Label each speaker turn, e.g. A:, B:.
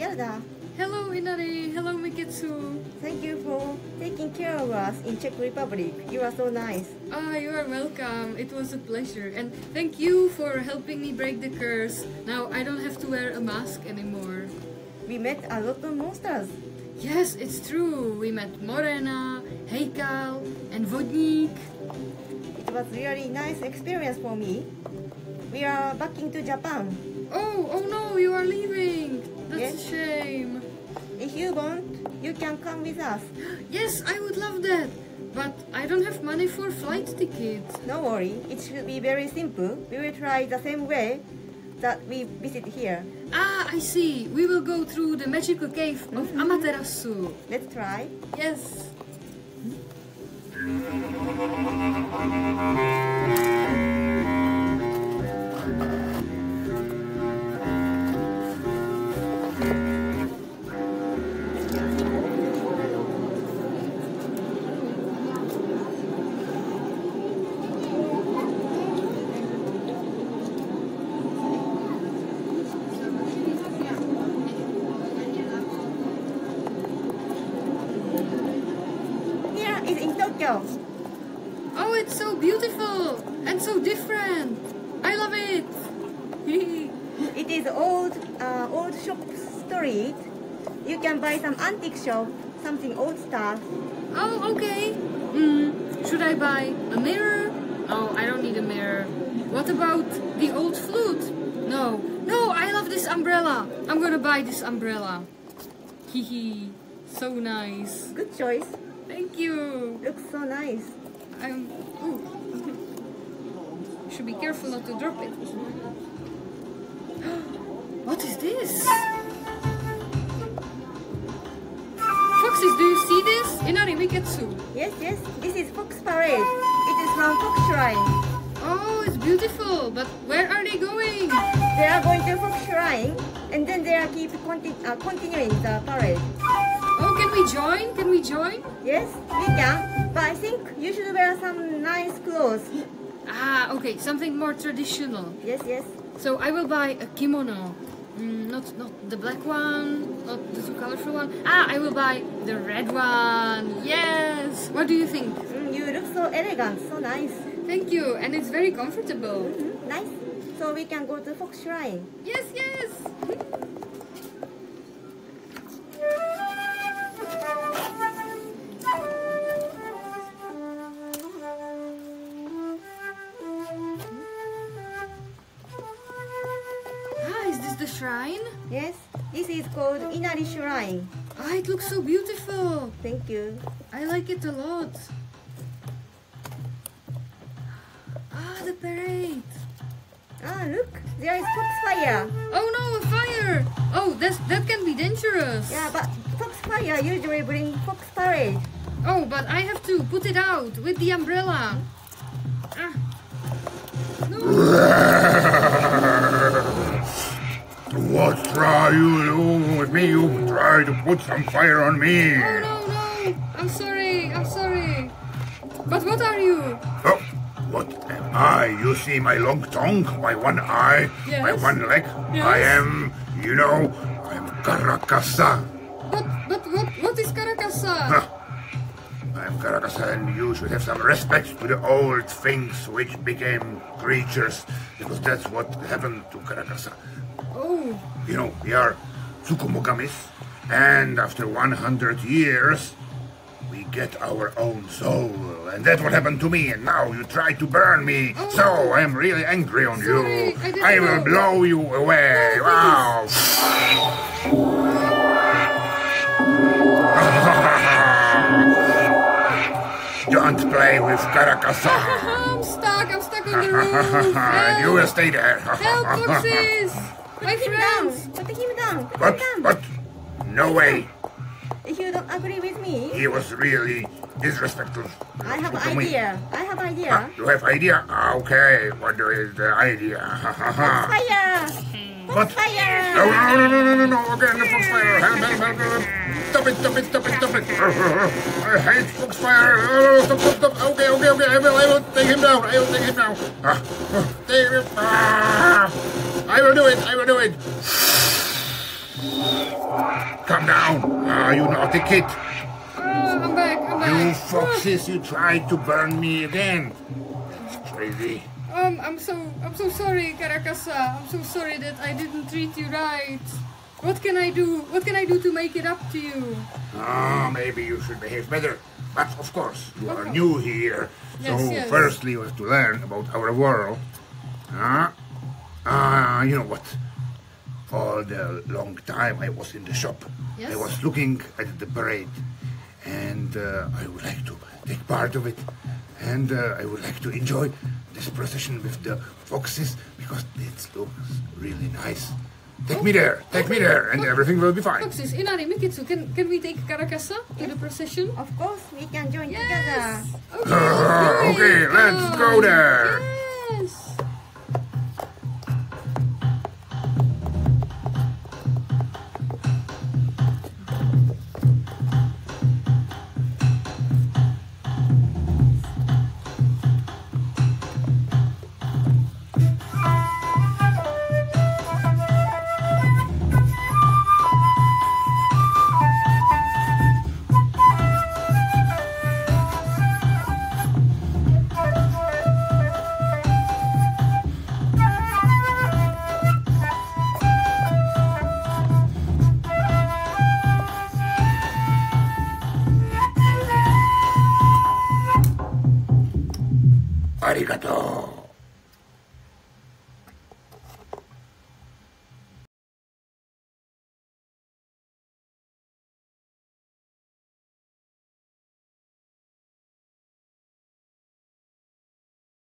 A: Jarda.
B: Hello Inari, hello Miketsu.
A: Thank you for taking care of us in Czech Republic. You are so nice.
B: You are welcome. It was a pleasure. And thank you for helping me break the curse. Now I don't have to wear a mask anymore.
A: We met a lot of monsters.
B: Yes, it's true. We met Morena, Heikal, and Vodnik.
A: It was really nice experience for me. We are back into Japan.
B: Oh no, you are leaving. That's
A: Yes.
B: a shame.
A: If you want, you can come with us.
B: Yes, I would love that. But I don't have money for flight tickets.
A: No worry, it should be very simple. We will try the same way that we visit here.
B: I see. We will go through the magical cave of Amaterasu.
A: Let's try.
B: Yes.
A: Here is in Tokyo.
B: Oh, it's so beautiful and so different. I love it.
A: It is old shop street. You can buy some antique shop, something old stuff.
B: Oh, okay. Should I buy a mirror? Oh, I don't need a mirror. What about the old flute? No, I love this umbrella. I'm gonna buy this umbrella. Hehe, so nice.
A: Good choice.
B: Thank you.
A: Looks so nice.
B: Ooh. Should be careful not to drop it. What is this? Foxes, do you see this? Inari Miketsu.
A: Yes, this is Fox Parade. It is from Fox Shrine.
B: Oh, it's beautiful, but where are they going?
A: They are going to Fox Shrine, and then they are continuing the parade.
B: Oh, can we join? Can we join?
A: Yes, we can, but I think you should wear some nice clothes.
B: Okay, something more traditional.
A: Yes.
B: So I will buy a kimono. Not the black one, not the too colorful one. I will buy the red one. Yes. What do you think?
A: You look so elegant, so nice.
B: Thank you, and it's very comfortable.
A: Nice. So we can go to Fox Shrine.
B: Yes. Is this the shrine?
A: Yes, this is called Inari Shrine.
B: It looks so beautiful.
A: Thank you.
B: I like it a lot. The parade.
A: Look, there is Foxfire.
B: Oh no, a fire! Oh, that can be dangerous.
A: Yeah, but Foxfire usually bring Fox Parade.
B: Oh, but I have to put it out with the umbrella. No.
C: What try you do with me? You try to put some fire on me.
B: Oh no. I'm sorry. But what are you?
C: Oh, what am I? You see my long tongue, my one eye,
B: Yes.
C: my one leg?
B: Yes.
C: I am, I'm Karakasa.
B: But what is Karakasa?
C: I'm Karakasa, and you should have some respect to the old things which became creatures, because that's what happened to Karakasa.
B: Oh.
C: We are Tsukumogamis, and after 100 years, we get our own soul. And that's what happened to me, and now you try to burn me.
B: Oh.
C: So I'm really angry on
B: Sorry,
C: you.
B: I didn't
C: I will
B: know.
C: blow you away.
B: No,
C: Wow. Don't play with Karakasa.
B: I'm stuck on the roof. Help.
C: You will stay there.
B: Help, foxes! My
A: Put him down.
B: friends!
A: Put him down. Put
C: But,
A: him down.
C: but, no way.
A: If you don't agree with me,
C: He was really disrespectful.
A: I have
C: to me.
A: idea.
C: You have idea? Okay, what is the idea?
A: Fire!
C: What?
A: Fire!
C: No, again, the foxfire! Help! Stop it! I hate foxfire! Stop! Okay, I will take him down! Take him! I will do it! Come down, you naughty kid.
B: I'm back.
C: You foxes, you tried to burn me again. That's crazy.
B: I'm so sorry, Karakasa. I'm so sorry that I didn't treat you right. What can I do? What can I do to make it up to you?
C: Maybe you should behave better. But of course, you are new here. So
B: Yes.
C: firstly you have to learn about our world. You know what? For the long time I was in the shop.
B: Yes.
C: I was looking at the parade. And I would like to take part of it. And I would like to enjoy this procession with the foxes because it looks really nice. Take me there, and everything will be fine.
B: Foxes, Inari, Mikitsu, can we take Karakasa to the procession?
A: Of course, we can join
B: Yes.
A: together.
C: Okay, let's go there.
B: Yes.
C: Arigato.